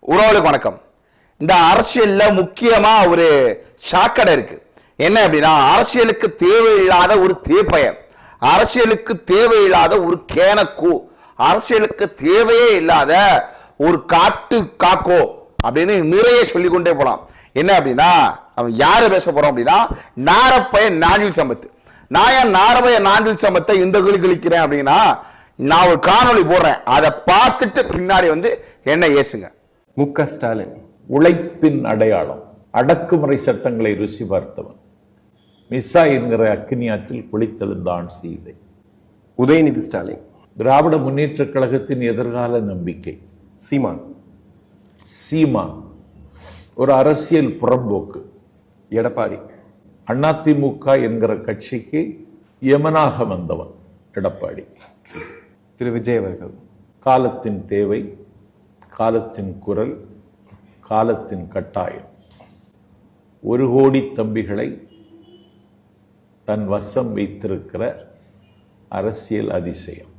உறவுகளுக்கு வணக்கம். இந்த அரசியல்ல முக்கியமா ஒரு சாக்கடை இருக்கு. என்ன அப்படின்னா, அரசியலுக்கு தேவையில்லாத ஒரு தேப்பயர், அரசியலுக்கு தேவையில்லாத ஒரு கேனக்கூ, அரசியலுக்கு தேவையே இல்லாத ஒரு காட்டு காக்கோ அப்படின்னு நிறைய சொல்லிக்கொண்டே போலாம். என்ன அப்படின்னா, அவன் யாரை பேச போறோம் அப்படின்னா, நாரப்பய நாஞ்சில் சம்பத். நான் ஏன் நாரப்பய நாஞ்சில் சம்பத்தை இந்த கிழிக்கிறேன் அப்படின்னா, நான் ஒரு காணொளி போடுறேன், அதை பார்த்துட்டு பின்னாடி என்ன ஏசுங்க. மு.க. ஸ்டாலின் உழைப்பின் அடையாளம், அடக்குமுறை சட்டங்களை ருசி பார்த்தவன், மிஸ்ஸா என்கிற அக்கினி ஆற்றில் குளித்தெழுந்தான் சீதை. உதயநிதி ஸ்டாலின் திராவிட முன்னேற்ற கழகத்தின் எதிர்கால நம்பிக்கை. சீமான் ஒரு அரசியல் புறம்போக்கு. எடப்பாடி அதிமுக என்கிற கட்சிக்கு யமனாக வந்தவன் எடப்பாடி. திரு விஜய் அவர்கள் காலத்தின் தேவை, காலத்தின் குரல், காலத்தின் கட்டாயம். 1 கோடி தம்பிகளை தன் வசம் வைத்திருக்கிற அரசியல் அதிசயம்.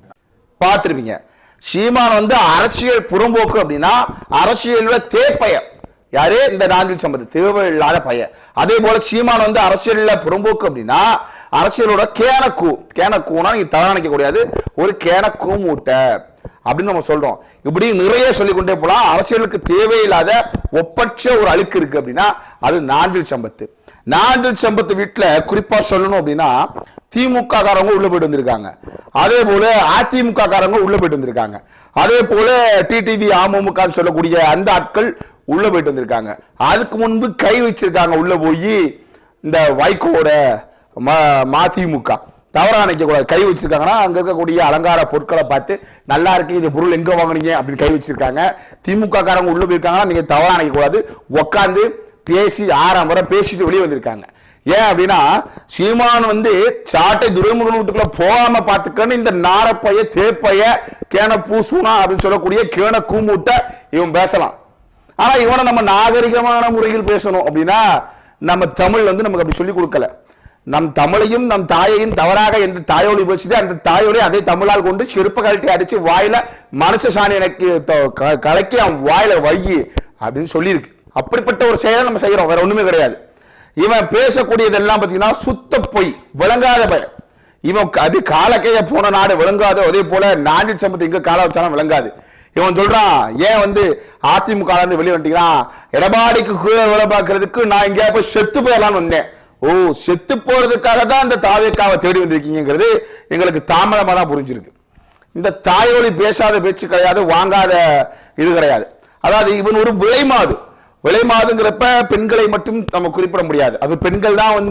பார்த்திருப்பீங்க, சீமான் அரசியல் புறம்போக்கு அப்படின்னா அரசியல் தேப்பையர் யாரு? இந்த நாஞ்சில் சம்பத், தேவையில்லாத பையன். அதே போல சீமான் அரசியல்ல புறம்போக்கு அப்படின்னா அரசியலோட கேனக்கூனா நீங்க தவறானிக்க கூடாது, ஒரு கேனக்கூ மூட்டை அப்படின்னு நம்ம சொல்றோம். இப்படி நிறைய சொல்லிக்கொண்டே போலாம். அரசியலுக்கு தேவையில்லாத ஒப்பற்ற ஒரு அழுக்கு இருக்கு அப்படின்னா அது நாஞ்சில் சம்பத். நாஞ்சில் சம்பத் வீட்டுல குறிப்பா சொல்லணும் அப்படின்னா, திமுக காரங்க உள்ள போயிட்டு வந்திருக்காங்க, அதே போல அதிமுக காரங்க உள்ள போயிட்டு வந்திருக்காங்க, அதே போல டிடிவி அமமுக சொல்லக்கூடிய அந்த ஆட்கள் உள்ள போயிட்டு வந்திருக்காங்க. அதுக்கு முன்பு கை வச்சிருக்காங்க உள்ள போய் இந்த வைகோட மதிமுக. தவறா நினைக்க கூடாது, கை வச்சிருக்காங்கன்னா அங்க இருக்கக்கூடிய அலங்கார பொருட்களை பார்த்து நல்லா இருக்கு, இந்த பொருள் எங்க வாங்குனீங்க அப்படின்னு கை வச்சிருக்காங்க. திமுக காரங்க உள்ள போயிருக்காங்கன்னா நீங்க தவறா நினைக்க கூடாது, உட்காந்து பேசி 6 முறை பேசிட்டு வெளியே வந்திருக்காங்க. ஏன் அப்படின்னா, சீமான் சாட்டை துரைமுருகன் வீட்டுக்குள்ள போகாம பார்த்துக்கன்னு இந்த நாரப்பைய தேப்பைய கேன பூசுனா அப்படின்னு சொல்லக்கூடிய கேன கூமூட்டை இவன் பேசலாம். ஆனா இவனை நம்ம நாகரிகமான முறையில் பேசணும் அப்படின்னா நம்ம தமிழ் நமக்கு அப்படி சொல்லி கொடுக்கல. நம் தமிழையும் நம் தாயையும் தவறாக எந்த தாயோடு பேசுது, அந்த தாயோட அதே தமிழால் கொண்டு செருப்ப கழட்டி அடிச்சு வாயில மனுஷ சாணி எனக்கு கலக்கி அவன் வாயில வை அப்படின்னு சொல்லியிருக்கு. அப்படிப்பட்ட ஒரு செயலை நம்ம செய்யறோம், வேற ஒண்ணுமே கிடையாது. இவன் பேசக்கூடியதெல்லாம் பார்த்தீங்கன்னா சுத்த பொய், விளங்காத பயம். இவன் அது காலக்கைய போன நாடு விளங்காது, அதே போல நாஞ்சில் சம்பத் எங்க கால வச்சாலும் விளங்காது. இவன் சொல்றான், ஏன் அதிமுக வெளியே வந்துக்கிறான், எடப்பாடிக்கு கீழே வேலை பார்க்கறதுக்கு நான் இங்கே போய் செத்து போயிடலான்னு வந்தேன். ஓ, செத்து போறதுக்காக தான் இந்த தாவேக்காவை தேடி வந்திருக்கீங்கிறது எங்களுக்கு தாமதமா தான் புரிஞ்சிருக்கு. இந்த தாயோலி பேசாத பேச்சு கிடையாது, வாங்காத இது கிடையாது. அதாவது இவன் ஒரு விலைமாதுங்கிறப்ப பெண்களை மட்டும் நம்ம குறிப்பிட முடியாது, அது பெண்கள் தான்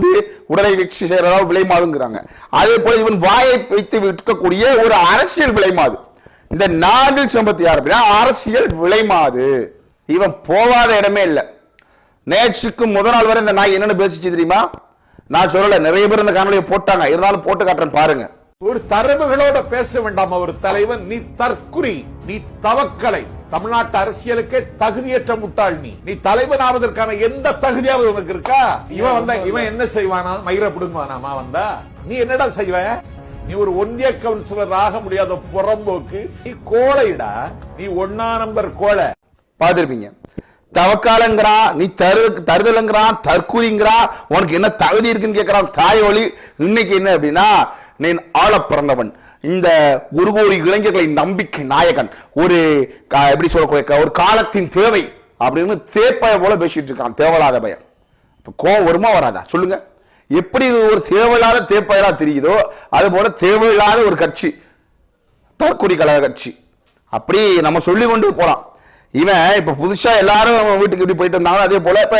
உடலை வெற்றி செய்யறதா விலைமாதுங்கிறாங்க. அதே போல இவன் வாயை வைத்து விற்கக்கூடிய ஒரு அரசியல் விலைமாது. இந்த நாஞ்சில் சம்பத் யார் அப்படின்னா அரசியல் விலைமாது. இவன் போகாத இடமே இல்லை. நேற்றுக்கு முதல் நாள் வரை இந்த நாய் என்னன்னு பேசிச்சு தெரியுமா? நான் சொல்லல, நிறைய பேர் இந்த காணொலியை போட்டாங்க, இருந்தாலும் போட்டு காட்டுறேன் பாருங்க. ஒரு தரவுகளோட பேச வேண்டாமா ஒரு தலைவன்? நீ தற்குறி, நீ தவக்கலை, தமிழ்நாட்டு அரசியலுக்கு தகுதியற்ற முட்டாள். நீ தலைவன் ஆவதற்கான எந்த தகுதியாவது உனக்கு இருக்கா? இவன் என்ன செய்வானா? மயிரை பிடுங்குவானாமா வந்தா? நீ என்னடா செய்வ? நீ ஒரு ஒன்றிய கவுன்சிலர் ஆக முடியாத புறம்போக்கு, நீ கோழைடா, நீ 1 நம்பர் கோழை. பார்த்திருப்பீங்க, தவக்காலங்கிறான், நீ தருதலங்கிறான், தற்கூரிங்கிறான், உனக்கு என்ன தகுதி இருக்குன்னு கேட்கிறான் தாயோலி. இன்னைக்கு என்ன அப்படின்னா, நீ ஆள பிறந்தவன், இந்த 1 கோடி இளைஞர்களை நம்பிக்கை நாயகன், ஒரு எப்படி சொல்ல ஒரு காலத்தின் தேவை அப்படின்னு தேப்பைய போல பேசிட்டு இருக்கான். தேவையில்லாத பயம். கோவம் வருமா வராதா சொல்லுங்க? எப்படி ஒரு தேவையில்லாத தேப்பயரா தெரியுதோ அது போல தேவையில்லாத ஒரு கட்சி தற்கொலை கழக கட்சி. அப்படி நம்ம சொல்லி கொண்டு போலாம். இவன் இப்ப புதுசா எல்லாரும் வீட்டுக்கு இப்படி போயிட்டு இருந்தாங்க. அதே போல இப்ப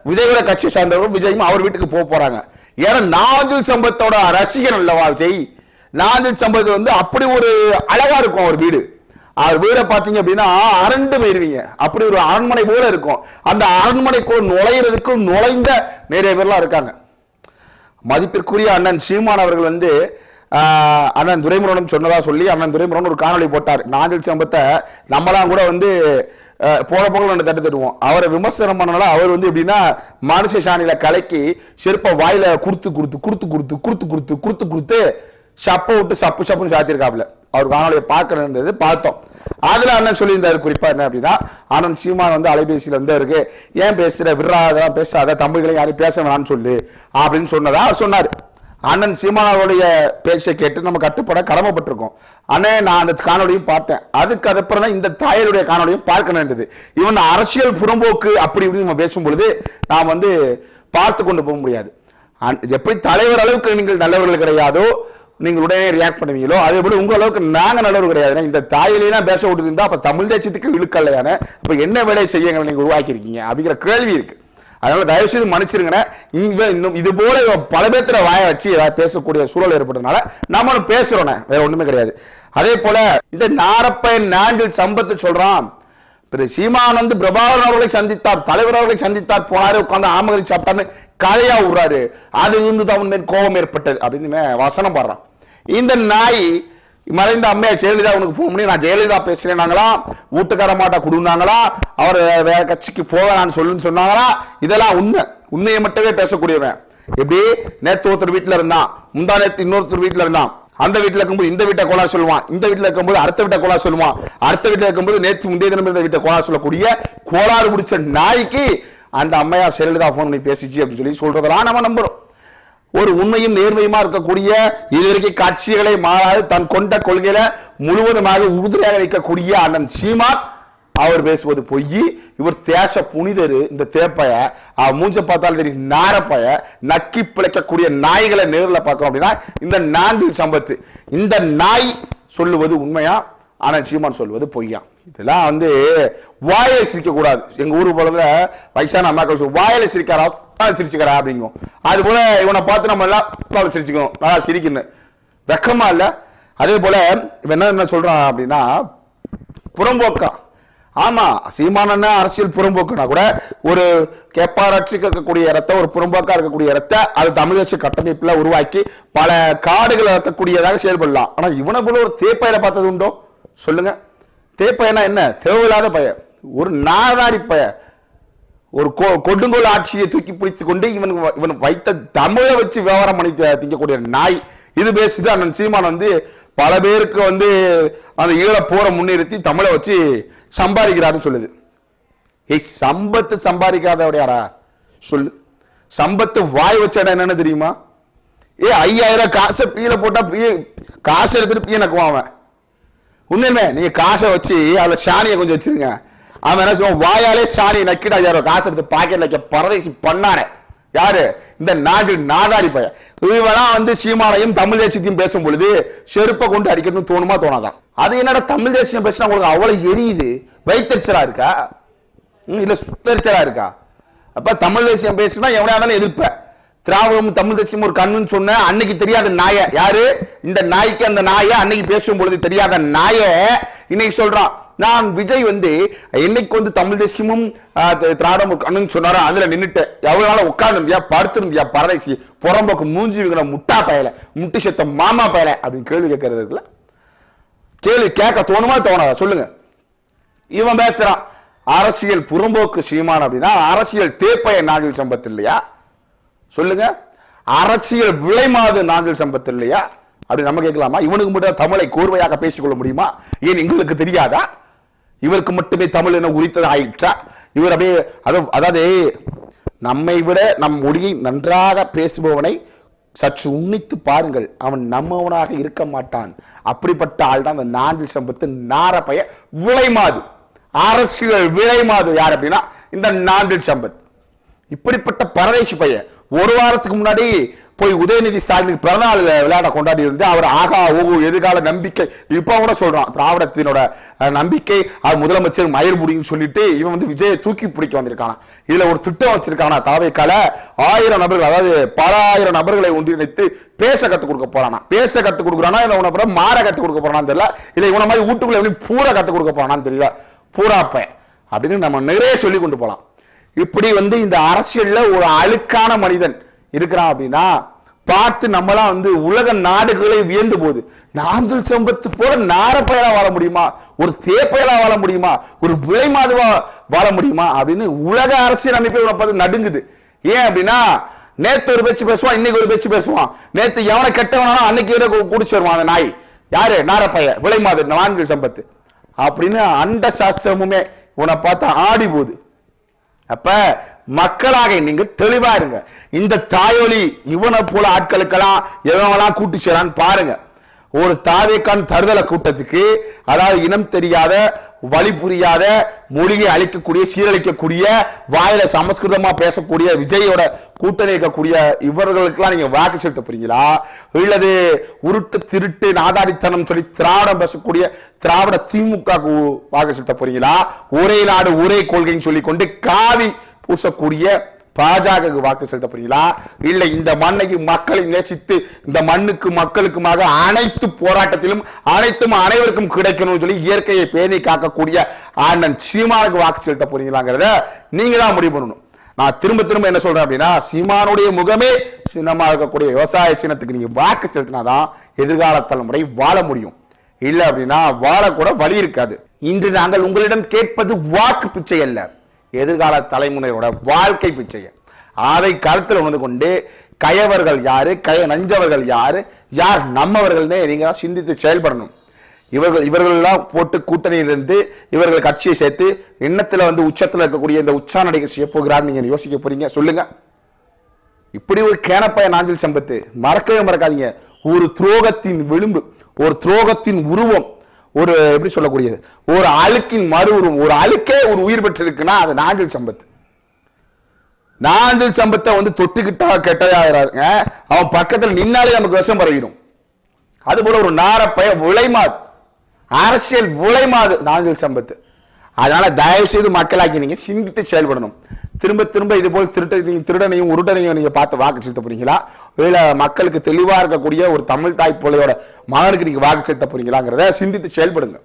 விஜயோட கட்சி சார்ந்தவர்கள் விஜயும் அவர் வீட்டுக்கு போறாங்க. ஏன்னா நாஞ்சில் சம்பத்தோட ரசிகன் அல்லவா விஜய். நாஞ்சில் சம்பத் அப்படி ஒரு அழகா இருக்கும் அவர் வீடு. அவர் வீடை பார்த்தீங்க அப்படின்னா அரண்டு போயிருவீங்க. அப்படி ஒரு அரண்மனை போல இருக்கும். அந்த அரண்மனைக்குள் நுழையிறதுக்கு நுழைந்த நிறைய பேர்லாம் இருக்காங்க. மதிப்பிற்குரிய அண்ணன் சீமான் அவர்கள் அண்ணன் துரைமுருகன் சொன்னதா சொல்லி அண்ணன் துரைமுருகன் ஒரு காணொலி போட்டார். நாஞ்சில் சம்பத்தை நம்மளாம் கூட போல போகல தட்டு தட்டுவோம். அவரை விமர்சனம் பண்ணனால அவர் எப்படின்னா மனுஷ சாணியில கலக்கி செருப்ப வாயில குடுத்து சப்ப விட்டு சப்புன்னு சாத்திருக்காப்ல. அவர் காணொலியை பார்க்கணுன்றது பார்த்தோம். அதுல அண்ணன் சொல்லியிருந்தாரு குறிப்பா என்ன அப்படின்னா, ஆனந்த் சீமான் வந்து அலைபேசியில வந்து அவருக்கு ஏன் பேசுற, விடுறாதான் பேசாத, தமிழ்களை யாரும் பேச வேணாம்னு சொல்லு அப்படின்னு சொன்னதா அவர் சொன்னாரு. அண்ணன் சீமானவருடைய பேச்சை கேட்டு நம்ம கட்டுப்பட கடமைப்பட்டிருக்கோம். அண்ணே நான் அந்த காணொலியும் பார்த்தேன். அதுக்கப்புறம் தான் இந்த தாயருடைய காணொலியும் பார்க்கணுன்றது. இவன் அரசியல் புறம்போக்கு அப்படி இப்படி நம்ம பேசும் பொழுது நாம் வந்து பார்த்து கொண்டு போக முடியாது. எப்படி தலைவர் அளவுக்கு நீங்கள் நல்லவர்கள் கிடையாதோ, நீங்கள் உடனே ரியாக்ட் பண்ணுவீங்களோ, அதே போல உங்க அளவுக்கு நாங்க நல்லவர் கிடையாது. இந்த தாயிலாம் பேச விட்டு இருந்தா அப்ப தமிழ் தேசத்துக்கு இழுக்கலையான அப்ப என்ன வேலையை செய்ய நீங்க உருவாக்கி இருக்கீங்க அப்படிங்கிற கேள்வி இருக்கு. அதனால தயவு செய்து மன்னிச்சிருங்க. இன்னும் இது போல பல பேர்த்துல வாய வச்சு ஏதாவது பேசக்கூடிய சூழல் ஏற்பட்டதுனால நம்மளும் பேசுறோம், வேற ஒண்ணுமே கிடையாது. அதே போல இந்த நாரப்பயன் நாஞ்சில் சம்பத்து சொல்றான், சீமான் வந்து பிரபாகரன் அவர்களை சந்தித்தார், தலைவர் அவர்களை சந்தித்தார், போனாரு உட்கார்ந்து ஆமகரி சாப்பிட்டான்னு கதையா விடுறாரு. அது இருந்து அவன் மேல் கோபம் ஏற்பட்டது அப்படின்னு வசனம் பாடுறான். இந்த நாய் மறைந்த அம்மையா ஜெயலலிதா உனக்கு போன் பண்ணி நான் ஜெயலலிதா பேசுறேன்னாங்களா, வீட்டுக்கார மாட்டா கொடுனாங்களா, அவர் வேற கட்சிக்கு போவேன்னு சொல்லுன்னு சொன்னாங்களா, இதெல்லாம் உண்மையை மட்டுமே பேசக்கூடியவன். எப்படி நேத்து ஒருத்தர் வீட்டுல இருந்தான், முந்தா நேத்து இன்னொருத்தர் வீட்டுல இருந்தான், அந்த வீட்டுல இருக்கும்போது இந்த வீட்டை கோலா சொல்லுவான், இந்த வீட்டுல இருக்கும்போது அடுத்த வீட்டை கோலா சொல்லுவான், அடுத்த வீட்டுல இருக்கும்போது நேற்று முந்தைய தினம் இருந்த வீட்டை கோலா சொல்லக்கூடிய கோளாறு முடிச்ச நாய்க்கு அந்த அம்மையா ஜெயலலிதா போன் பண்ணி பேசிச்சு அப்படின்னு சொல்லி சொல்றதெல்லாம் நம்ம நம்புறோம். ஒரு உண்மையும் நேர்மையுமா இருக்கக்கூடிய, இதுவரைக்கும் காட்சிகளை மாறாது தன் கொண்ட கொள்கையில முழுவதுமாக உறுதியாக இருக்கக்கூடிய அண்ணன் சீமான் அவர் பேசுவது பொய். இவர் தேச புனிதரு. இந்த தேப்பைய மூஞ்ச பார்த்தாலும் தெரியும், நாரப்பைய நக்கி பிழைக்கக்கூடிய நாய்களை நேரில் பார்க்கணும் அப்படின்னா இந்த நாஞ்சில் சம்பத்து, இந்த நாய் சொல்லுவது உண்மையா, ஆனா சீமான் சொல்லுவது பொய்யா. இதெல்லாம் வந்து வாயில சிரிக்க கூடாது. எங்க ஊரு போலத வயசான அம்மாக்கள் வாயில சிரிக்காரா சிரிச்சுக்கிறா அப்படிங்கும். அது போல இவனை பார்த்து நம்ம எல்லாம் சிரிச்சுக்கணும், நல்லா சிரிக்கணும், வெக்கமா இல்ல. அதே போல இவன் என்ன சொல்றான் அப்படின்னா புறம்போக்கா. ஆமா, சீமானன்னா அரசியல் புறம்போக்குனா கூட ஒரு கேப்பாராட்சி இருக்கக்கூடிய இடத்த, ஒரு புறம்போக்கா இருக்கக்கூடிய இடத்த அது தமிழ் தேசிய கட்டமைப்புல உருவாக்கி பல காடுகளை நடத்தக்கூடியதாக செயல்படலாம். ஆனா இவனை போல ஒரு தேப்பையில பார்த்தது உண்டோ சொல்லுங்க? தேப்பையனா என்ன? தேவையில்லாத பய, ஒரு நாதாரி பய, ஒரு கொடுங்கோல் ஆட்சியை தூக்கி பிடித்துக் கொண்டு இவன் வைத்த தமிழை வச்சு விவகாரம் பண்ணி திங்கக்கூடிய நாய் இது பேசுது. அண்ணன் சீமான் வந்து பல பேருக்கு வந்து அந்த ஈழ போரை முன்னிறுத்தி தமிழை வச்சு சம்பாதிக்கிறாருன்னு சொல்லுது. ஏய், சம்பத்து சம்பாதிக்காதவடையாரா சொல்லு? சம்பத்து வாய் வச்ச இடம் என்னன்னு தெரியுமா? 5000 காசை பீல போட்டா காசை எடுத்துட்டு பீ நக்குவான் அவன். உண்மையுமே நீங்க காசை வச்சு அதுல சாணியை கொஞ்சம் வச்சிருங்க, அவன் என்ன சொல்லுவான், வாயாலே சாணியை நக்கிட்டு 5000 காசு எடுத்து பாக்கெட்ல வைக்க பரதேசி பண்ணானே யாரு? இந்த நாதாரி பைய. இவெல்லாம் வந்து சீமானையும் தமிழ் தேசியத்தையும் பேசும் பொழுது செருப்பை கொண்டு அடிக்கணும்னு தோணுமா தோணாதான்? அது என்னடா தமிழ் தேசியம் பேசினா உங்களுக்கு அவ்வளவு எரியுது, வைத்தறிச்சலா இருக்கா இல்ல சுத்தரிச்சலா இருக்கா? அப்ப தமிழ் தேசியம் பேசினா எவனா இருந்தாலும் எதிர்ப்ப. திராவிடம் தமிழ் தேசியம் ஒரு கண்ணுன்னு சொன்ன அன்னைக்கு தெரியாத நாய யாரு? இந்த நாய்க்கு அந்த நாய அன்னைக்கு பேசும் பொழுது தெரியாத நாய இன்னைக்கு சொல்றான். நான் விஜய் வந்து என்னைக்கு வந்து தமிழ் தேசியமும் திராவிடம் கண்ணுன்னு சொன்னாரோ அதுல நின்னுட்டு எவ்வளவு நாள உட்கார்ந்து இருந்தியா, படுத்து இருந்தியா, பரதேசி புறம்போக்கு மூஞ்சி வைக்கிற முட்டா பயல, முட்டி செத்த மாமா பயல அப்படின்னு கேள்வி கேட்கறது இருக்குல்ல. கேள்வி கேட்க தோணுமா தோணாதா சொல்லுங்க? இவன் பேசுறான் அரசியல் புறம்போக்கு சீமான் அப்படின்னா அரசியல் தேப்பைய நாஞ்சில் சம்பத்து இல்லையா சொல்லுங்க? அரசியல் விளைமாது நாஞ்சில் சம்பத்து இல்லையா அப்படி நம்ம கேட்கலாமா? இவனுக்கு மட்டும் தமிழை கோர்வையாக பேசிக்கொள்ள முடியுமா? ஏன் எங்களுக்கு தெரியாதா? இவருக்கு மட்டுமே தமிழ் என்ன உரித்தது ஆயிற்றா? இவர் அப்படியே அதாவது நம்மை விட நம் மொழியை நன்றாக பேசுபவனை சற்று உன்னித்து பாருங்கள், அவன் நம்மவனாக இருக்க மாட்டான். அப்படிப்பட்ட ஆள் தான் அந்த நாஞ்சில் சம்பத்து நாரப்பைய விளைமாது, அரசியல் விளைமாது. யார் அப்படின்னா இந்த நாஞ்சில் சம்பத். இப்படிப்பட்ட பரதேசி பையன் ஒரு வாரத்துக்கு முன்னாடி போய் உதயநிதி ஸ்டாலின் பிறந்தநாள் விளையாட கொண்டாடி இருந்து அவர் ஆகா ஓகோ எதிர்கால நம்பிக்கை இப்ப கூட சொல்றான், திராவிடத்தினோட நம்பிக்கை அது முதலமைச்சர் மயிர்முடின்னு சொல்லிட்டு இவன் வந்து விஜயை தூக்கி பிடிக்க வந்திருக்கானா. இதுல ஒரு திட்டம் வச்சிருக்கானா, தாவேக்கால 1000 நபர்கள் அதாவது பல ஆயிரம் நபர்களை ஒன்றிணைத்து பேச கத்துக் கொடுக்க போறானா. பேச கத்துக் கொடுக்குறானா இல்ல உன அப்புறம் மாற கத்துக் கொடுக்க போறான்னு தெரியல, இல்ல இவன மாதிரி வீட்டுக்குள்ள எப்படி பூரா கத்துக் கொடுக்க போறானான்னு தெரியல. பூராப்ப அப்படின்னு நம்ம நிறைய சொல்லி கொண்டு போலாம். இப்படி வந்து இந்த அரசியல்ல ஒரு அழுக்கான மனிதன் இருக்கிறான் அப்படின்னா பார்த்து நம்மளாம் வந்து உலக நாடுகளை வியந்து போகுது. நாஞ்சில் சம்பத்து போல நாரப்பயலா வாழ முடியுமா, ஒரு தேப்பயலா வாழ முடியுமா, ஒரு விளைமாதுவா வாழ முடியுமா அப்படின்னு உலக அரசியல் அமைப்பை பார்த்து நடுங்குது. ஏன் அப்படின்னா நேத்து ஒரு பேச்சு பேசுவான், இன்னைக்கு ஒரு பேச்சு பேசுவான். நேத்து எவனை கெட்டவனா அன்னைக்கு குடிச்சிருவான் அந்த நாய். யாரு நாரப்பைய விளைமாது நாஞ்சில் சம்பத் அப்படின்னு அண்ட சாஸ்திரமுமே உன்னை பார்த்தா ஆடி போகுது. அப்ப மக்களாக நீங்க தெளிவா இருங்க. இந்த தாயொலி இவனை போல ஆட்களுக்கெல்லாம் எவனெல்லாம் கூட்டு சேரான்னு பாருங்க. ஒரு தாவேக்கான் தருதலை கூட்டத்துக்கு, அதாவது இனம் தெரியாத, வழி புரியாத, மொழியை அழிக்கக்கூடிய, சீரழிக்கக்கூடிய, வாயில சமஸ்கிருதமா பேசக்கூடிய விஜயோட கூட்டணி இருக்கக்கூடிய இவர்களுக்கெல்லாம் நீங்க வாக்கு செலுத்த போறீங்களா? இல்லது உருட்டு திருட்டு நாதாரித்தனம் சொல்லி திராவிடம் பேசக்கூடிய திராவிட திமுக வாக்கு செலுத்த போறீங்களா? ஒரே நாடு ஒரே கொள்கைன்னு சொல்லி கொண்டு காவி பூசக்கூடிய பாஜக வாக்கு செலுத்த போறீங்களா? இல்ல இந்த மண்ணையும் மக்களை நேசித்து இந்த மண்ணுக்கு மக்களுக்குமாக அனைத்து போராட்டத்திலும் அனைத்தும் அனைவருக்கும் கிடைக்கணும்னு சொல்லி இயற்கையை பேணி காக்கக்கூடிய அண்ணன் சீமானுக்கு வாக்கு செலுத்த போறீங்களாங்கிறத நீங்க தான் முடிவு பண்ணணும். நான் திரும்ப திரும்ப என்ன சொல்றேன் அப்படின்னா, சீமானுடைய முகமே சின்னமா இருக்கக்கூடிய விவசாய சின்னத்துக்கு நீங்க வாக்கு செலுத்தினாதான் எதிர்கால தலைமுறை வாழ முடியும். இல்ல அப்படின்னா வாழக்கூட வழி இருக்காது. இன்று நாங்கள் உங்களிடம் கேட்பது வாக்கு பிச்சை அல்ல, எதிர்கால தலைமுறையோட வாழ்க்கை பிச்சைய. அதை கருத்தில் உணர்ந்து கொண்டு கயவர்கள் யாரு, கய நஞ்சவர்கள் யாரு, யார் நம்மவர்கள்னே நீங்க சிந்தித்து செயல்படணும். இவர்கள்லாம் போட்டு கூட்டணியிலிருந்து இவர்கள் கட்சியை சேர்த்து எண்ணத்துல உச்சத்துல இருக்கக்கூடிய இந்த உச்சா நடிகை செய்ய போகிறார் நீங்க யோசிக்க போறீங்க? சொல்லுங்க. இப்படி ஒரு கேனப்பைய நாஞ்சில் சம்பத்து மறக்கவே மறக்காதீங்க. ஒரு துரோகத்தின் விளிம்பு, ஒரு துரோகத்தின் உருவம், ஒரு எப்படி சொல்லக்கூடியது, ஒரு அழுக்கின் மறு உருவம். ஒரு அழுக்கே ஒரு உயிர் பெற்று இருக்குன்னா அது நாஞ்சில் சம்பத். நாஞ்சில் சம்பத்தை தொட்டுக்கிட்டா கெட்டதாகிறாங்க, அவன் பக்கத்தில் நின்னாலே நமக்கு விஷம் பரவிடும். அது போல ஒரு நாரப்பைய விளைமாது, அரசியல் விளைமாது நாஞ்சில் சம்பத். அதனால தயவு செய்து மக்களாக்கி நீங்க சிந்தித்து செயல்படணும். திரும்ப திரும்ப இது போல் திருடனையும் உருட்டனையும் நீங்க பார்த்து வாக்கு செலுத்த போறீங்களா? இல்ல மக்களுக்கு தெளிவா இருக்கக்கூடிய ஒரு தமிழ் தாய் போலையோட மகனுக்கு நீங்க வாக்கு செலுத்த போறீங்களாங்கிறத சிந்தித்து செயல்படுங்க.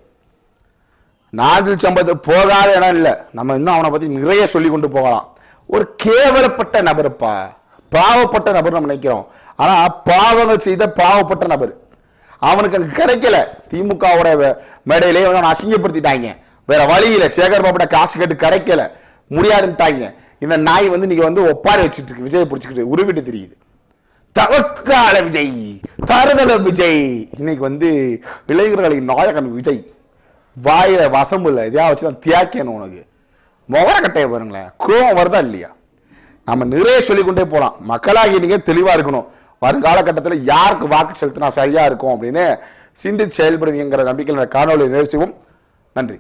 நாஞ்சில் சம்பத் போகாத இடம் இல்ல, நம்ம இன்னும் அவனை பத்தி நிறைய சொல்லி கொண்டு போகலாம். ஒரு கேவலப்பட்ட நபருப்பா, பாவப்பட்ட நபர் நம்ம நினைக்கிறோம். ஆனா பாவங்கள் செய்த பாவப்பட்ட நபர். அவனுக்கு அங்க கிடைக்கல, திமுகவோட மேடையிலே அவனை அசிங்கப்படுத்திட்டாங்க. வேற வழியில சேகர் பாபுட்ட காசு கேட்டு கிடைக்கல, முடியாதுட்டாங்க. இந்த நாய் நீங்க ஒப்பாரி வச்சுட்டு இருக்கு, விஜய் பிடிச்சிக்கிட்டு உருவிட்டு தெரியுது. தவக்கால விஜய், தருதல விஜய், இன்னைக்கு இளைஞர்களின் நாயகன் விஜய். வாயில வசம்பு இல்லை, இதையா வச்சுதான் தியாக்கணும். உனக்கு முகர கட்டைய பாருங்களேன், கோவம் வருதா இல்லையா? நம்ம நிறைய சொல்லிக்கொண்டே போலாம். மக்களாகி நீங்க தெளிவா இருக்கணும். வருங்காலகட்டத்தில் யாருக்கு வாக்கு செலுத்தினா சரியா இருக்கும் அப்படின்னு சிந்தித்து செயல்படுவீங்கிற நம்பிக்கையில் காணொலி நிறைவு செய்வோம். நன்றி.